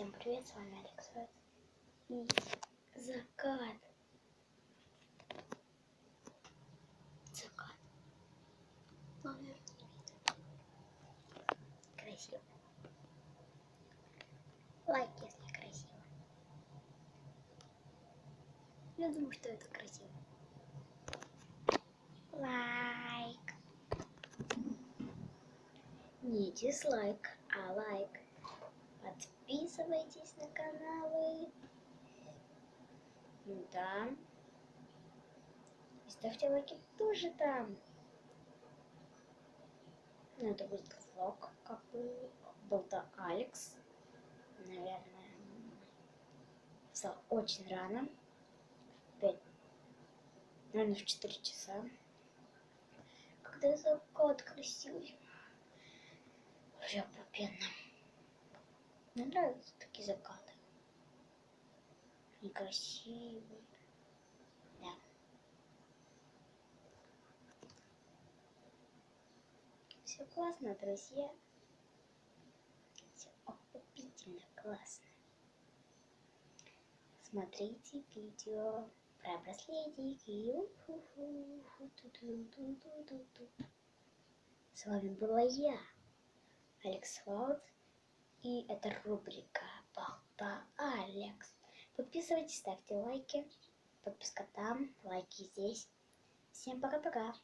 Всем привет, с вами Алекс. И закат. Закат. Наверное, красиво. Лайк, если красиво. Я думаю, что это красиво. Лайк. Не дизлайк, а лайк. Подписывайтесь на каналы. Да. И ставьте лайки тоже там. Ну, это будет влог, как бы был-то Алекс. Наверное, встал очень рано. Наверное, в 4 часа. Когда закат красивый. Вообще попенно. Мне нравятся такие закаты. Они красивые. Да. Все классно, друзья. Все офигительно классно. Смотрите видео про браслетики. С вами была я, Алекс Лаут. И это рубрика Болта Алекс. Подписывайтесь, ставьте лайки. Подписка там, лайки здесь. Всем пока-пока.